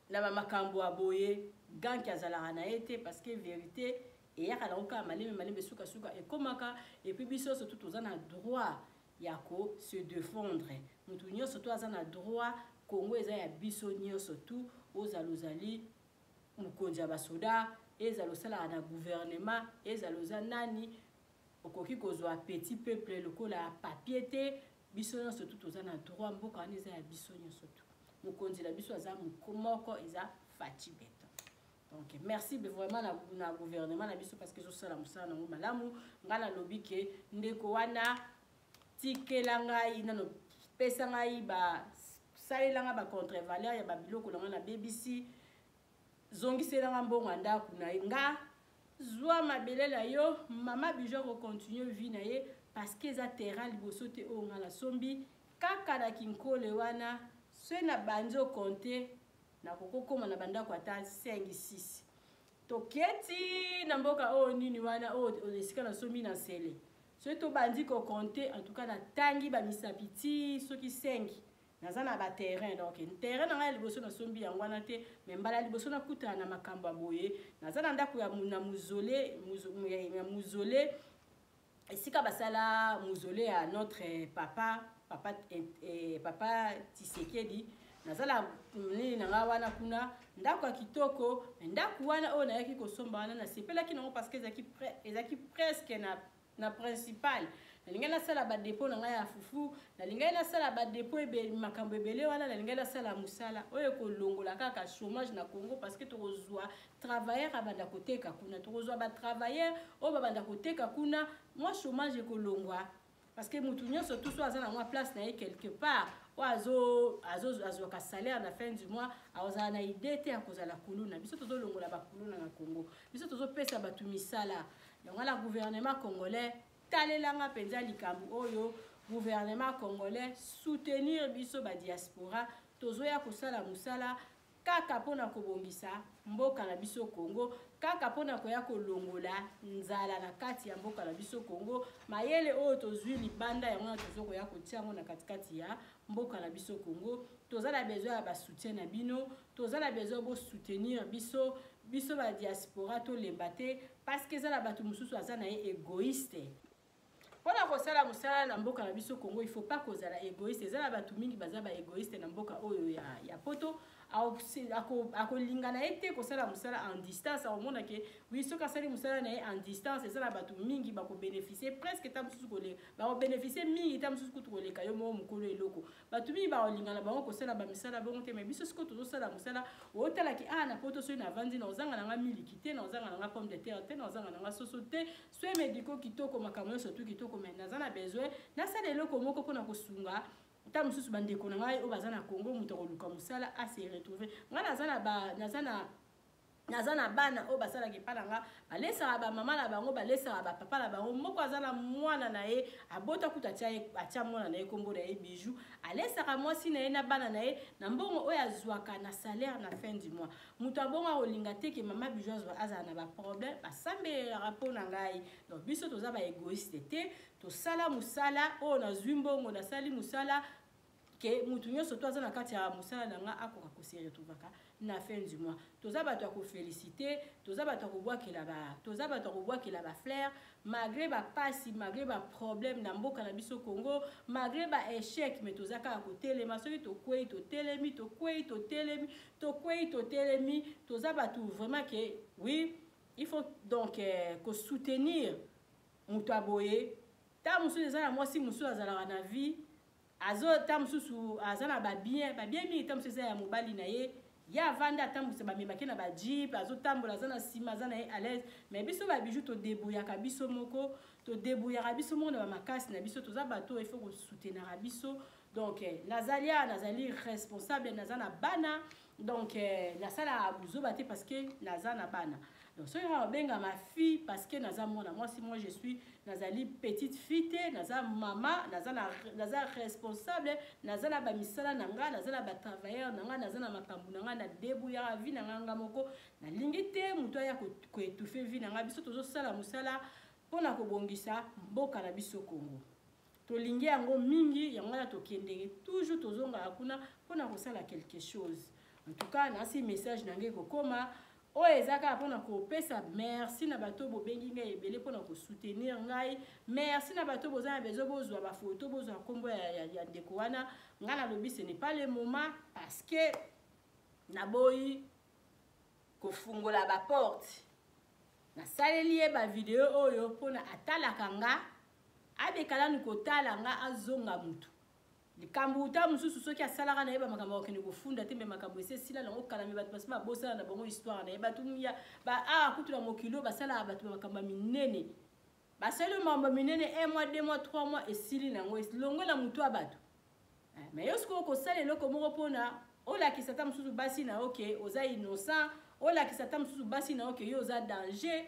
na makambo aboye ganki azala na ete parce que vérité et ya kala oka maleme suka et komaka et puis biso surtout toza na droit yako se défendre mutu nyo surtout azana droit Congo eza ya biso nyo surtout ozalozali mukonzi ya basoda ezalosala na gouvernement ezaloza nani okoki kozwa petit peuple lokola papier te biso nyo surtout toza na droit mboka eza ya biso nyo surtout mukonzi la biso aza mukomoko eza fatibet. Donc merci vraiment na gouvernement na biso parce que zo sala musala na malamu ngana lobi ke ndeko wana tikelanga ina no pesa ngai ba salelanga ba contre valeur ya ba biloko na BBC zongiselanga mbongo ndaku na nga zwa mabelela yo mama bijo ko continue vie na ye parce que za terrain liboso te o ngala sombi kaka na kinkole wana se na banzo compter na kokoma na bandako ata 5 6 toketi na mboka oyo nini wana oyo esika na somi na sele soki tobandi kokonte en tout cas na tangi bamisapiti soki 5 naza na baterrain donc terrain na ngai liboso na sombi yango wana te me mbala liboso nakutana na makambo ya boye naza na ndako ya muzole esika basala muzole ya notre papa Tshisekedi nazala nini na nga wana kuna ndako ya kitoko ndako wana oyo nayaki kosomba wana nasepelaki nango parce que ezalaki presque na principal nalingai nasala badepo na ngai ya fufu nalingai nasala badepo makambo ebele wana nalingai nasala mosala oyo ekolongola kaka chômage na Congo parce que tokozwa travailleur abanda koteka kuna tokozwa batravailleur oyo babanda koteka kuna mwa chômage ekolongwa parce que mutu nyonso tout so aza na mwa place na ye quelque part oyo azwaka salaire na fin du mois azala na idée te ya kozala kuluna biso tozolongola bakuluna na Congo biso tozopesa bato misala yango la gouvernement congolais talelanga mpenza likambo oyo gouvernement congolais soutenir biso badiaspora tozoya kosala mosala kaka mpona kobongisa mboka na biso Congo kaka mpona koya kolongola nzala na kati ya mboka na biso Congo mayele oyo tozwi libanda yango na tozokoya kotia yango na katikati ya mboka na biso Congo tozala besoin ya basoutien na bino tozala besoin bosoutenir biso badiaspora tolemba te parce que ezala bato mosusu aza na ye égoïste mpona kosala mosala na mboka na biso Congo il faut pas kozala égoïste ezala bato mingi baza baégoïste na mboka oyo ya poto akolingana ye te kosala mosala en distance akomona ke wi soki asali mosala na ye en distance ezala bato mingi bakobénéficie presque ta mosusu koleka bakobénéficie mingi ta mosusu kutu koleka yo moko mokolo eloko bato mingi bakolingana bango kosala bamisala bongo te mais biso sikoyo tozosala mosala oyotalaki na poto soki navandi na ozanga nanga miliki te na ozanga nanga pomme de terre te na ozanga nanga soso te soki médico kitoko makambo nyonso tu kitoko mais naza na besoin nasala eloko moko mpona kosunga ta mosusu bandeko na ngai oyo baza na Congo moto akoluka mosala ase retrouver ngai naza na bana oyo basalaki epa na nga balesaka bamama na bango balesaka bapapa na bango moko aza na mwana na ye abota kuta atia mwana na ye kombo na ye Bijou alesaka mwasi na ye na bana na ye na mbongo oyo azwaka na salaire na fin du mois moto abongo akolinga te ke mama Bijou azala na baproblème basambelaka mpo na ngai donc biso toza baégoïste te tosala mosala oyo nazwi mbongo nasali mosala ke mutu nyonso to aza na kati ya mosala na nga akoka kose retrouvaka na fin du mois toza bato ya kofélicité toza bato ya kobwakela bafleur malgré bapasi malgré baproblème na mboka na biso Congo malgré baéchec mais toza kaka kotelema soki tokwei totelemi toza bato vraiment ke oui il faut donc kosoutenir moto aboye ta mosusu eza na mwasi mosusu azalaka na vie ta mosusu aza na babien mingi ta mosusu eza ya mobali na ye ya avanda atambwisa bamemaki na bajeep azotambola aza na nsima aza na ye à l'aise mais biso babiju todebuyaka biso moko na bamakasi na biso toza bato il faut kosoutenaka biso donc nazali responsable naza na bana donc nasala buzoba te parce que naza na bana donc soki babenga ma fille parce que naza mwana mwasi moi je suis nazali petite fille te naza mama naza responsable naza na bamisala na nga naza na batravailleur na nga naza na makambo na nga na debuyaka vi na nga moko nalingi te moto aya koétouffe vi na nga biso tozosala mosala mpona kobongisa mboka na biso Congo tolingi yango mingi yango wana tokendenge toujours tozongaka kuna mpona kosala quelque chose en tout cas nasi message na ngai kokoma oyo eza kaka mpona kopesa merci na bato bobengi ngai ebele mpona kosoutenir ngai merci na bato boza na besoin bozwa bafoto bozwa nkombo ya ndeko wana ngai nalobi ce n'est pas le moment parce que naboyi kofungola baporte nasaleli ye bavideo oyo mpona atalaka nga abekalani kotala nga azonga mutu likambo uta mosusu soki asalaka na ye bamakambo akokende kofunda te mpe makambo esesila nango kala me bato basi babosala na bango histoire na ye bato kutula mokili oyo basalaka bato bamakambo ya minene basali makambo ya minene 1 mois 2 mois 3 mois esili nango elongo na motu ya bato me yo sikoyo kosala eloko moko mpona olakisa ta mosusu basi na yo ke oza innocent olakisa ta mosusu basi na yo ke yo oza danger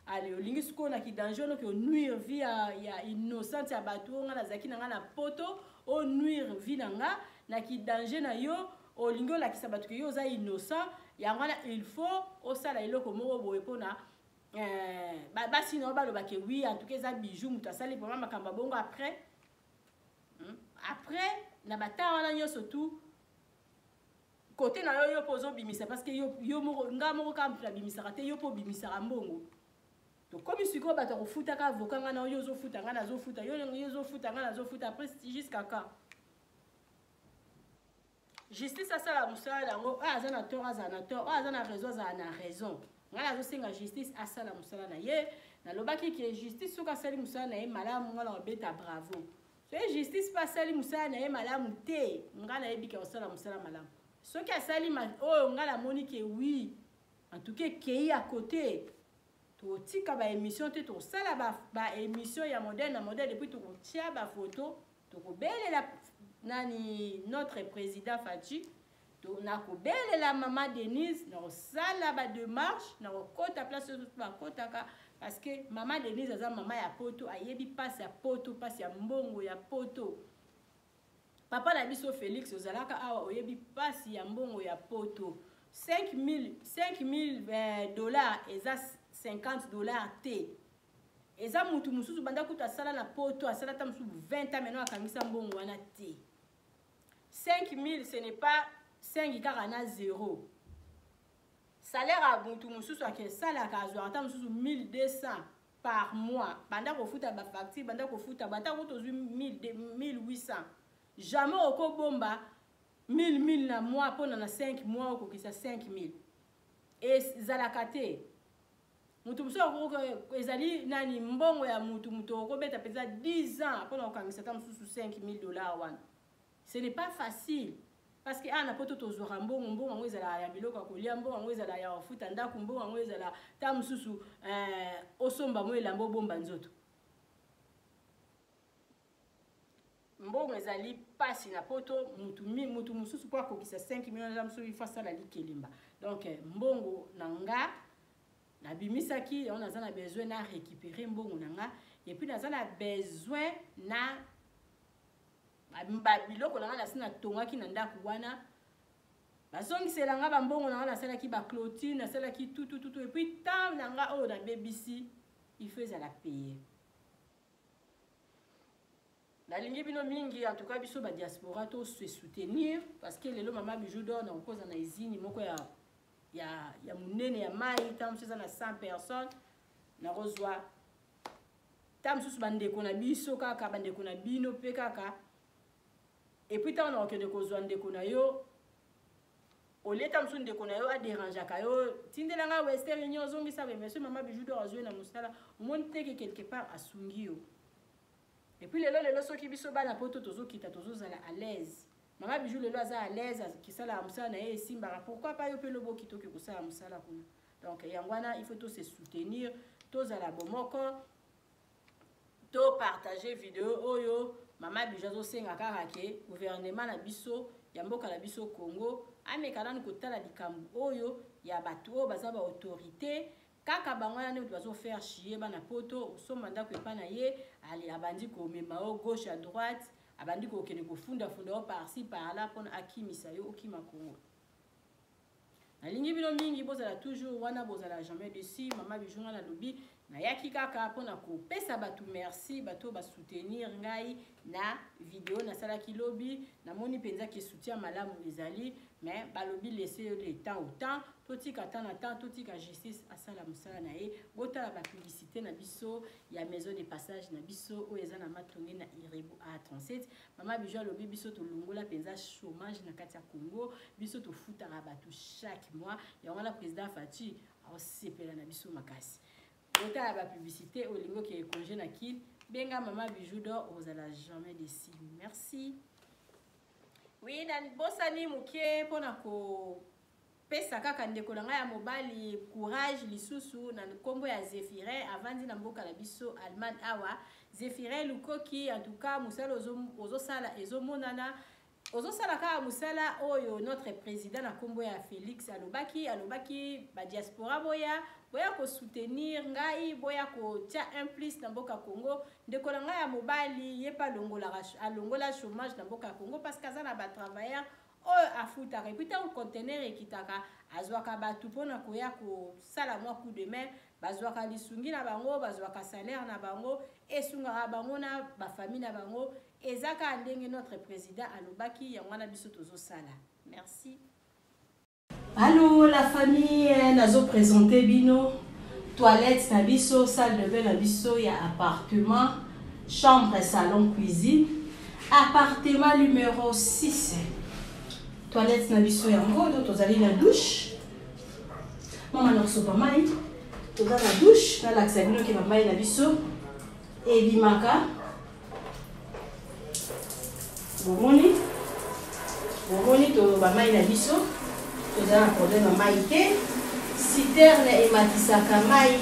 ale olingi sikoyo naki danger ono ke onuire vie ya innocente ya bato oyo nga nazalaki na nga na poto onuire vie na nga naki danger na yo olingo la kisa batu yo za innocent yangwana il faut osala eloko moko boye pona basi no baloba ke oui en tout cas za bijou muta sali pour makamba bongo après na bata wana nyonso tout côté na yo pozo bimisa parce que yo moko nga moko ka mpla bimisa te yo po bimisa mbongo to comme siko bata ko futa ka avocat nga na yo zo futa nga na zo futa yo zo futa nga na zo futa après jusqu'à quand justice asala musala dango azana tort azana raison azana raison ngala zo senga justice asala musala na ye na lobaki ki justice soka sali musala na ye malamu ngala obeta bravo so justice pas sali musala na ye malamu te ngala yebika osala musala malamu soki asali oyo ngala moni ke oui en tout cas kei à côté to tika ba émission te to sala ba émission ya modèle na modèle depuis to tia ba photo to ko belela nani notre président Fachi to na ko belela maman Denise na sala ba démarche na ko kota place ba kota ka parce que maman Denise aza maman ya poto ayebi passe ya poto passe ya mbongo ya poto papa na biso Félix ozalaka awa oyebi passe ya mbongo ya poto 5000 dollars eza 50 dollars te eza mutu mususu banda kutu asala na poto asala ta mususu 20 ans maintenant akangisa mbongo wana te 5000 ce n'est pas 5 car na 0 salaire à mutu mususu akesala ka azwa ta mususu 1200 par mois banda ko futa ba facture banda ko futa bata ko tozu 1800 jamais oko bomba 1000 na mois pona na 5 mois oko kisa 5000 et zalakate mutu muso ko ezali nani mbongo ya mutu ko beta pesa 10 ans pona okangisa ta mususu 5000 dollars wana ce n'est pas facile parce que ana poto tozora mbongo ngo ezala ya biloko kolia mbongo ngo ezala ya ofuta ndako mbongo ngo ezala ta mususu osomba mo elambo bomba nzoto mbongo ezali pasi na poto mutu mususu kwa kokisa 5 millions za mususu ifasa la likelimba donc mbongo nanga na bimisaki on a besoin na récupérer mbongo nanga et puis na za besoin na biloko nanga na sina tongaki na ndako wana bazongisela nga ba mbongo nanga na sala ki ba clôture na sala ki tout et puis tant nanga o na BBC il faut la payer. La ligne bino mingi en tout cas biso ba diaspora to se soutenir parce que lelo mama bijou d'or na koza na izini moko ya munene ya mai tam seza na 100 personnes na rozwa tam susu bandeko na biso kaka bandeko na bino pe kaka et puis tant na okende kozwa ndeko na yo oleta msu ndeko na yo a déranger ka yo tindela nga western union zongi sa monsieur mama bijou d'or azwe na musala monte que quelque part asungi yo. Et puis lelo soki biso bana poto tozo kita tozo zala à l'aise. Mama bijou lelo aza à l'aise ki sala musala na ye simba pourquoi pas yo pe lobo kitoki ko sala musala kuna. Donc yangwana il faut tous se soutenir, tous à la bomoko, to partager vidéo oyo mama bijou zo senga kaka ke gouvernement na biso ya mboka na biso Congo amekala ni kotala likambu oyo ya bato oyo baza ba autorité kaka bangwana ne bazo faire chier bana poto somanda ko epa na ye ali abandi ko mema o gauche à droite abandi ko kene ko funda o par-ci par-là pona akimisa yo okima Congo na lingi bino mingi bozala toujours wana bozala jamais dessus mama bijou na lobi na yaki kaka pona ko pesa batu merci bato ba soutenir ngai na vidéo na sala ki lobi na moni penza ki soutien malamu ezali mais balobi laisser le temps au temps totika temps na temps totika justice asala musala na ye botala ba publicité na biso ya maison de passage na biso o eza na matongi na Irebu A37 mama bijou lobi biso to longola penza chômage na kati ya Congo biso to futaka batu chaque mois ya wana président Fachi osepela na biso makasi botala ba publicité o lingo ki congé na kil benga mama bijou d'or ozala jamais déçu. Merci. Oui, na bosani mukie pona ko pesa kaka ndeko na ya mobali courage lisusu na kombo ya Zephirin avandi na mboka na biso Allemagne awa Zephirin lukoki en tout cas musala ozo sala ezo monana ozo sala ka musala oyo notre président na kombo ya Félix alobaki ba diaspora boya ko soutenir ngai boya ko tia implice na mboka Congo ndeko na ya mobali yepa longola chômage na mboka Congo parce que azana ba travailleur oyo afutaka epuis ntango contener ekitaka azwaka bato mpona koya kosala mwa coup de main bazwaka lisungi na bango bazwaka salaire na bango esungaka bango na bafamille na bango eza kaka ndenge notre président alobaki yango wana biso tozosala. Merci. Allô la famille, nazo présenter bino toilette na biso, salle de bain na biso ya appartement, chambre, salon, cuisine. Appartement numéro 6. Toilette na biso yango, tozali na douche. Mama na sopa mai. Toza na douche, na laksa bino ke mai na biso. Ebimaka. Bomoni to ba mai na biso. Toza na problème na mai te. Citerne ematisaka mai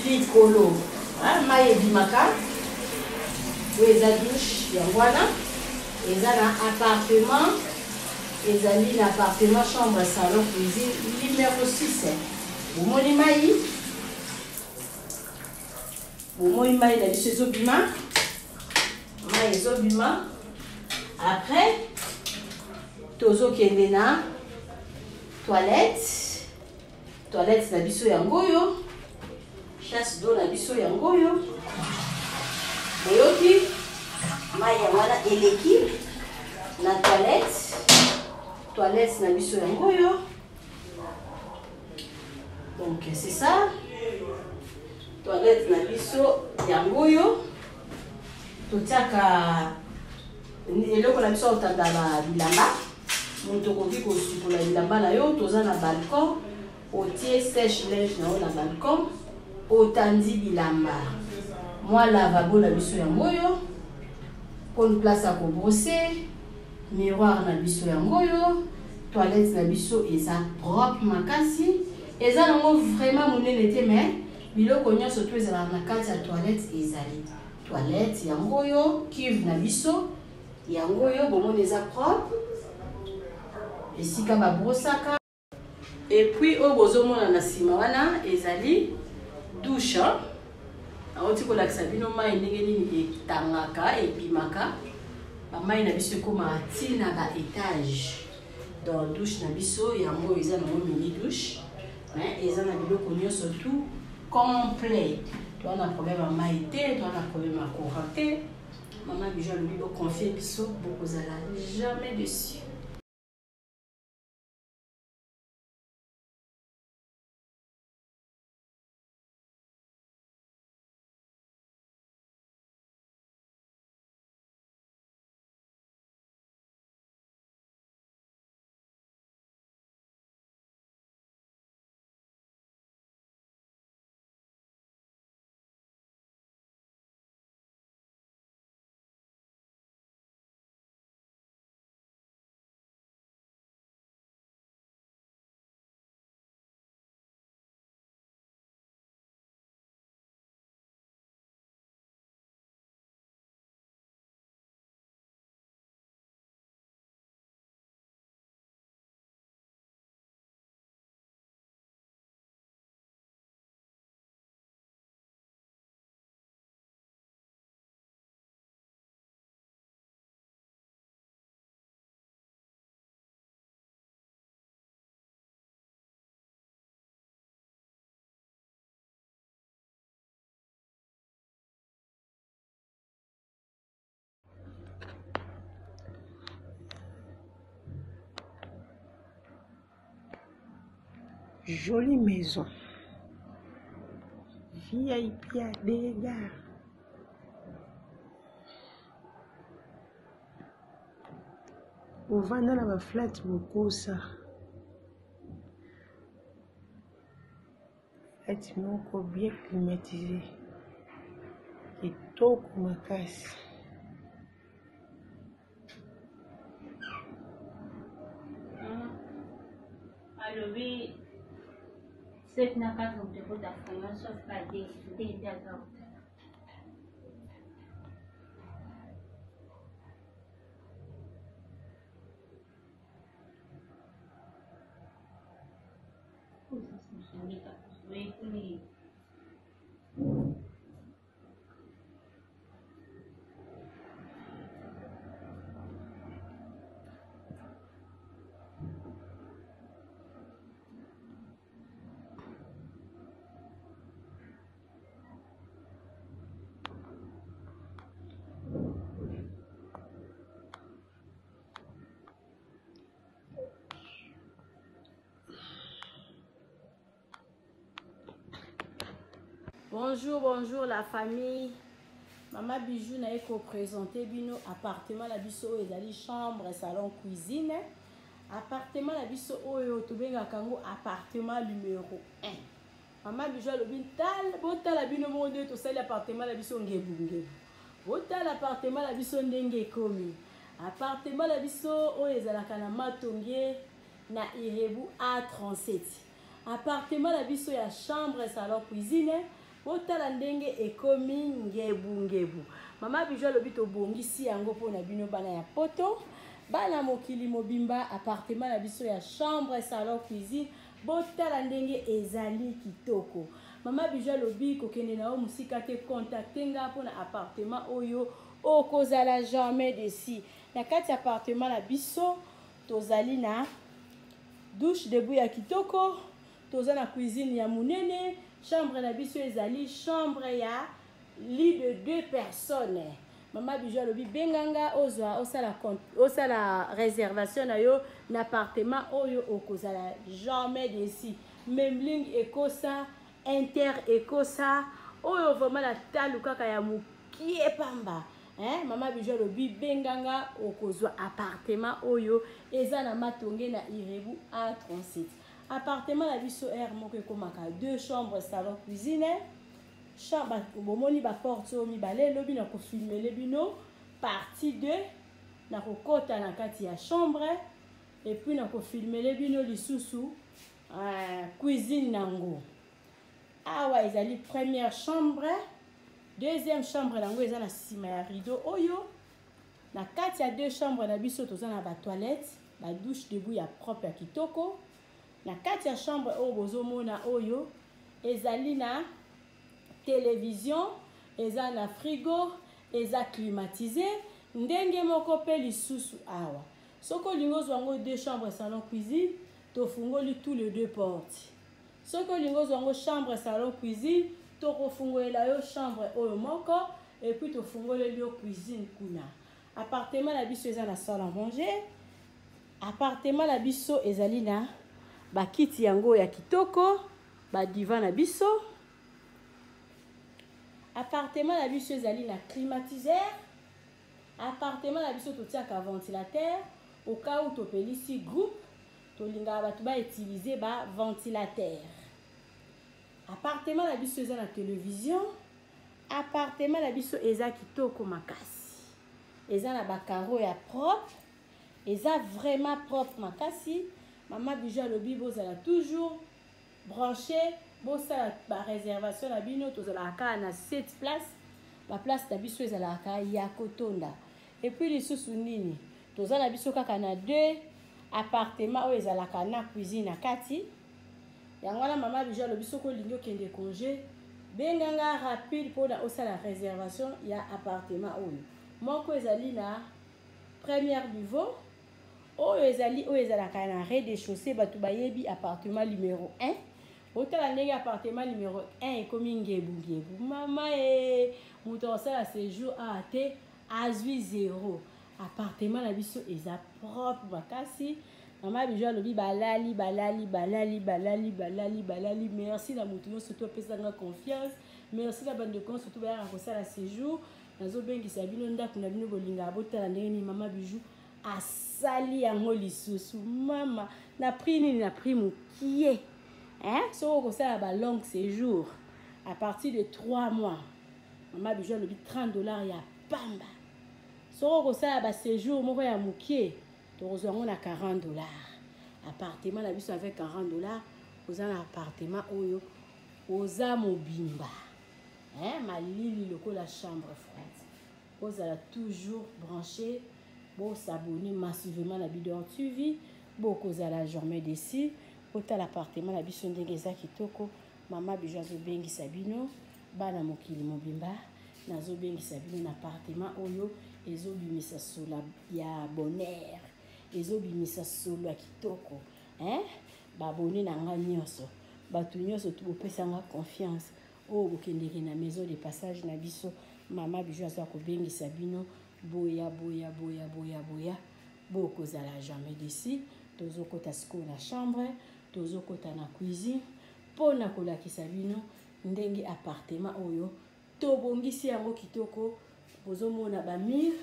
likolo. Mai ebimaka. Eza douche yango wana. Eza na appartement. Ezali na appartement, chambre, salon, cuisine numéro 6. Bomoni mai. Bomoni mai na biso ezobima. Mai ezobima. Après, tozokende na toilette. Toilette na biso yango yo. Chasse d'eau na biso yango yo. Boyoki mai ya wana eleki na toilette. Toilette na biso yango yo. Donc c'est ça. Toilette na biso yango yo. Totiaka eloko na biso otanda ba bilamba. Moto koki kosukola bilamba na yo, toza na balcon. Otie sèche-linge na yo na balcon. Otandi bilamba. Moi lavabo na biso yango yo. Pon place à brosser. Miroir na biso yango yo. Toilette na biso eza propre makasi. Eza nango vraiment monene te mais biloko nyonso to ezala na kati ya toilette ezali. Toilette yango yo, cuve na biso yango yo bomoni eza propre. Esika ba brosaka. Et puis o bozomona na sima wana ezali douche. Aoti ko lakisa bino mai ndenge nini etangaka ebimaka. Ba mai na biso ekoma tina ba étage. Dans douche na biso yango eza na mini douche. Mais eza na biloko nyonso tout complet. Tu as un problème à maïté, tu as un problème à courante. Maman Bijou lui veut confier biso beaucoup zala jamais dessus. Jolie maison. VIP à dégâts. Au vent dans la flat beaucoup ça. Bâtiment bien climatisé. Et tout ma casse. Alors oui. C'est une carte de votre affaire, sauf pas des d'accord. Bonjour, bonjour la famille. Maman Bijou n'a présenté bino appartement la biso ezali chambre, salon, cuisine. Appartement la biso oyo tobenga kango appartement numéro 1. Maman Bijou le bin tal bota la bino monde to sali appartement la biso ngebu. Bota l'appartement la biso ndenge komi. Appartement la biso oyo ezalaka na Matonge na Irebu A37. Appartement la biso ya chambre, salon, cuisine. Otala ndenge ekomi ngebu. Mama Bijou lobi to bongisi yango pona bino bana ya poto. Bana mokili mobimba appartement la biso ya chambre, salon, cuisine. Botala ndenge ezali kitoko. Mama Bijou lobi kokende na o musika te contacter nga pona appartement oyo okozala jamais desi. Na kati appartement la biso tozali na douche debout ya kitoko, toza na cuisine ya munene. Chambre na biso ezali chambre ya lit de 2 personnes. Mama Bijou lobi benganga ozwa osala réservation na yo na appartement oyo okozala jamais desi. Memling ekosa, inter ekosa, oyo vraiment la talu kaka ya mukie pamba. Mama Bijou lobi benganga okozwa appartement oyo eza na Matonge na Irebu A37. Appartement la biso air moko ekomaka 2 chambres, salon, cuisine. Chambre bomoni ba porte o mibale lobi na ko filmer le bino partie 2 na ko kota na kati ya chambre et puis na ko filmer le bino lisusu cuisine nango. Awa ezali première chambre, deuxième chambre nango eza na sima ya rideau oyo. Na kati ya 2 chambres na biso toza na ba toilette, ba douche debout ya propre ya kitoko. Na kati ya chambre oyo bozomona oyo ezali na télévision, eza na frigo, eza climatisé, ndenge moko pe lisusu awa. Soko lingo zwango 2 chambres, salon, cuisine, to fungoli tous les 2 portes. Soko lingo zwango chambre, salon, cuisine, to kofungolela yo chambre oyo moko et puis to fungoli yo cuisine kuna. Appartement la biso eza na salle à manger. Appartement la biso ezali na ba kiti yango ya kitoko, ba divan na biso. Appartement la biso ezali na climatiseur. Appartement la biso totiaka ventilateur au cas où topelisi groupe tolinga batu ba utiliser ba ventilateur. Appartement la biso eza na télévision. Appartement la biso eza kitoko makasi. Eza na ba carreaux ya propre. Eza vraiment propre makasi. Mama Bijou lobi bozala toujours branché. Bosala ba réservation na bino tozala ka na 7 places. Ba place na biso ezala ka ya kotonda. Et puis lisusu nini tozala biso kaka na 2 appartements oyo ezala ka na cuisine na kati. Yango na Mama Bijou lobi soko lingo kende congé benganga rapide pour na osala réservation ya appartement oyo. Moko ezali na premier niveau. Oyo ezala ka na rez-de-chaussée batu bayebi appartement numéro 1. Otala ndenge appartement numéro 1 ekomi ngebu. Mama muto osala séjour a te azwi 0. Appartement na biso eza propre makasi. Mama Bijou lobi balali. Merci na muto yo surtout pesanga confiance. Merci na bande de compte surtout ba kosala séjour. Nazo bengisa bino ndako na bino bolinga botala ndenge ni Mama Bijou asali yango lisusu. Mama na prix nini na prix mukie. So on a un long séjour à partir de 3 mois. Mama Bijou le dit $30 ya pamba. So on a un séjour moko ya mukie. To on a $40. Appartement la biso avec $40. Vous avez un appartement oyo oza mobimba. Malili loko la chambre froide. Vous allez toujours branché. Bon s'abonner massivement la vidéo suivi. Beaucoup à la journée d'ici. Ota l'appartement la biso ndenge eza kitoko. Mama Bijou azobengisa bino bana mokili mobimba nazobengisa bino na appartement oyo ezobimisa solo ya bonheur, ezobimisa solo ya kitoko. Babone na nga nyonso batu nyonso tubopesanga confiance oyo bokendeke na maison de passage na biso. Mama Bijou aza kobengisa bino boya bokozala jamais d'ici. Tozokota siko na chambre, tozokota na cuisine pona kolakisa bino ndenge appartement oyo tobongisi yango kitoko bozomona bamir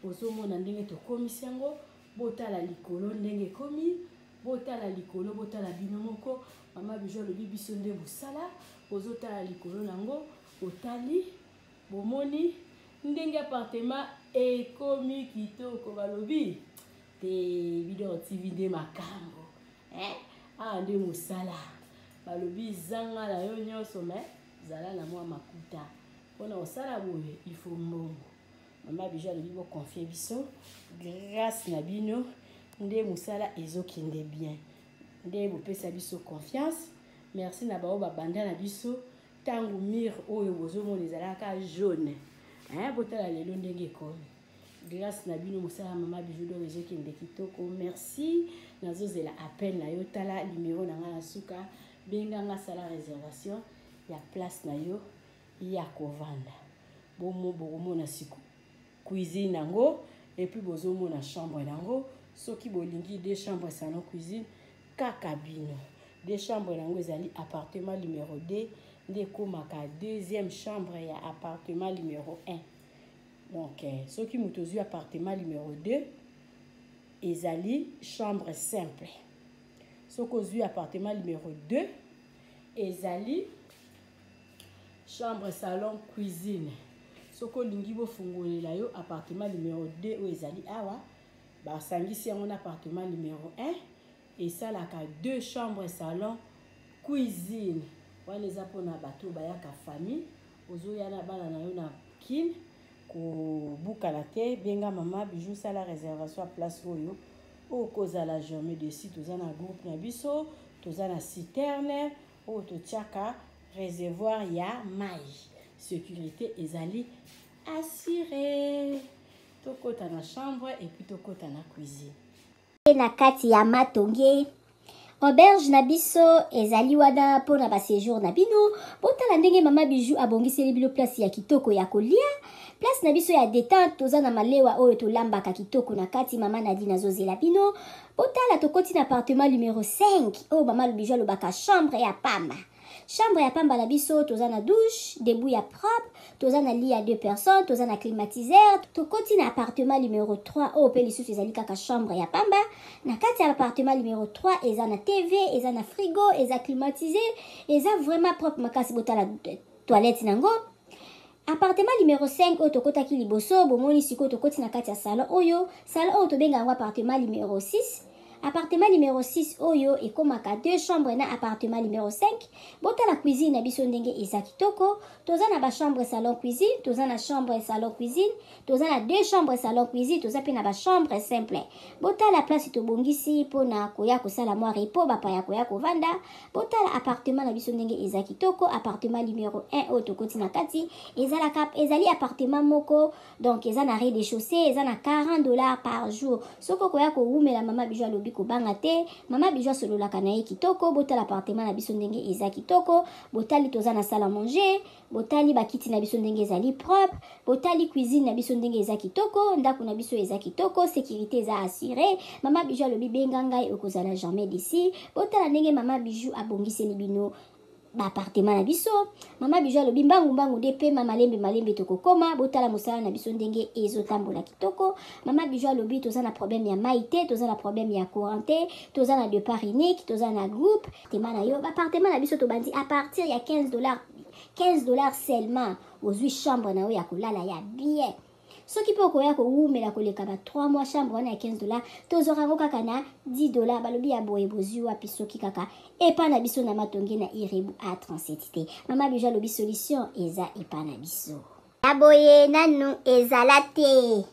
bozomona ndenge tokomisi yango botala likolo ndenge komi botala likolo botala bino moko mama Bijou alobi biso nde bosala bozotala likolo nango otali bomoni ndenge appartement ekomi kitoko balobi te Bidor TV nde makambo nde mosala balobi zanga na yo nyonso me zala na mwa makuta mpona osala boye il faut mbongo mama Bijou alobi boconfie biso grâce na bino nde mosala ezokende bien nde bopesa biso confiance merci na bao babanda na biso ntango mire oyo bozomona ezalaka jaune botala lelo ndenge ekomi grâce na bino mosala mama Bijou do ezokende kitoko merci nazozela appel na yo tala numéro na nga na suka benganga sala réservation ya place na yo ya kovanda bokomona siku cuisine nango et puis bozomona chambre nango soki bolingi deux chambres salon cuisine kaka bino deux chambres nango ezali appartement numéro 2 nde komaka deuxième chambre ya appartement numéro 1 donc soki moto ozwi appartement numéro 2 ezali chambre simple soki ozwi appartement numéro 2 ezali chambre salon cuisine soki olingi bofungolela yo appartement numéro 2 oyo ezali awa basangisi yango na appartement numéro 1 esalaka 2 chambres salon cuisine wana eza mpona bato bayaka famille ozoya na bana na yo na kine kobukana te benga mama Bijou sala réservation à place oyo okozala jamais dessus toza na groupe na biso toza na citerne oyo totiaka réservoir ya mai sécurité ezali assuré tokota na chambre et puis tokota na cuisine na kati ya matonge auberge na biso ezali wana mpona baséjour na bino botala ndenge mama Bijou abongiseli bino place ya kitoko ya kolia place na biso ya détente toza na malewa oyo tolambaka kitoko na kati mama Nadine azozela bino botala tokoti na appartement numéro 5 oyo mama Bijou alobaka chambre ya pamba chambre ya pamba na biso toza na douche debout ya propre toza na lit ya 2 personnes toza na climatiseur tokoti na appartement numéro 3 oyo pe lisusu ezali kaka chambre ya pamba na kati ya appartement numéro 3 eza na TV eza na frigo eza climatisé eza vraiment propre makasi botala toilette nango appartement numéro 5 oyo tokotaki liboso bomoni sikoyo tokoti na kati ya salon oyo tobenga yango appartement numéro 6 appartement numéro 6 oyo ekomaka 2 chambres na appartement numéro 5 botala cuisine na biso ndenge eza kitoko toza na ba chambre salon cuisine toza na chambre salon cuisine toza na 2 chambres salon cuisine toza pe na ba chambre simple botala place tobongisi mpona koya kosala mwa repos bapaya koya kovanda botala appartement na biso ndenge eza kitoko appartement numéro 1 oyo tokoti na kati ezali appartement moko donc eza na rez-de-chaussée eza na $40 par jour soko koya kowumela mama Bijou alobi kobanga te mama Bijou asololaka na ye kitoko botala appartement na biso ndenge eza kitoko botali toza na salle à manger botali bakiti na biso ndenge ezali propre botali cuisine na biso ndenge eza kitoko ndako na biso eza kitoko sécurité eza assurée mama Bijou alobi benga ngai okozala jamais d'ici botala ndenge mama Bijou abongiseli bino appartement na biso mama Bijou alobi mbangu nde pe malembe tokokoma botala mosala na biso ndenge ezotambola kitoko mama Bijou alobi toza na problème ya mai te toza na problème ya courant te toza na départ unique toza na groupe tema na yo appartement na biso tobandi à partir ya $15 seulement ozwi chambre na yo ya kolala ya bien soki mpe okoya kowumela koleka ba 3 mois chambre wana ya $15 tozorango kaka na $10 balobi ya boye bozwi wapi soki kaka epa na biso na matonge na irebu A37 te mama Bijou alobi solution eza epa na biso ya boye nanu ezala te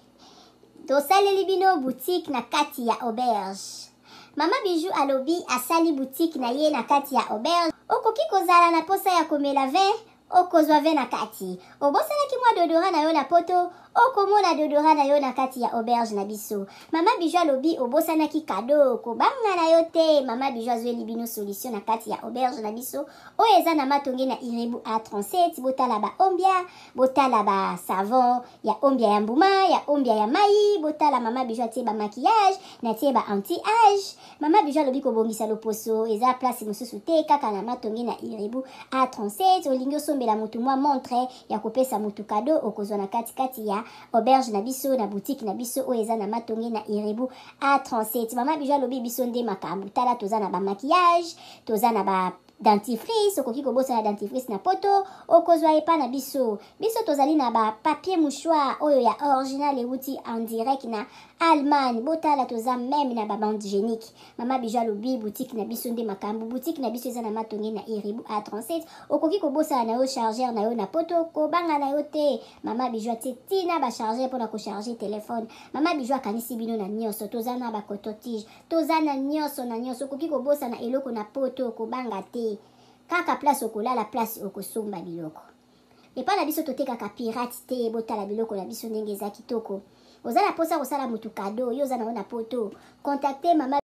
tosaleli bino boutique na kati ya auberge mama Bijou alobi asali boutique na ye na kati ya auberge okoki kozala na posa ya komela vin okozwa ve na kati obosalaki mwa dodora na yo na poto okomona dodora na yo na kati ya auberge na biso. Mama Bijou alobi obosanaki kado kobanga na yo te. Mama Bijou azweli bino solution na kati ya auberge na biso oyo eza na matonge na Irebu A37. Botala ba ombia, botala ba savon ya ombia ya mbuma, ya ombia ya mai. Botala Mama Bijou atie ba maquillage na tie ba anti-age. Mama Bijou alobi kobongisa loposo eza place mosusu te kaka na matonge na Irebu A37. Olingi osombela mutu mwa montre ya kopesa mutu kado okozwa na kati ya auberge na biso na boutique na biso oyo eza na matonge na Irebu A37. Mama Bijou alobi biso nde makambo tala toza na ba maquillage, toza na ba dentifrice, okoki kobosa na dentifrice na poto okozwa epa na biso tozali na ba papier mouchoir oyo ya original euti en direct na Allemagne. Botala toza même na ba bande hygiénique. Mama Bijou alobi boutique na biso nde makambo. Boutique na biso eza na matonge na Irebu A37. Okoki kobosa na yo chargeur na yo na poto kobanga na yo te. Mama Bijou atie tina ba chargeur pona ko charger téléphone. Mama Bijou akanisi bino na nyonso. Toza na ba coton-tige, toza na nyonso na nyonso. Okoki kobosa na eloko na poto kobanga te. Kaka place okolala, place okosomba biloko. Epa na biso totekaka pirate te. Botala biloko na biso ndenge eza kitoko. Ozala posa kosala mutu kado, yo ozala na poto. Contactez Mama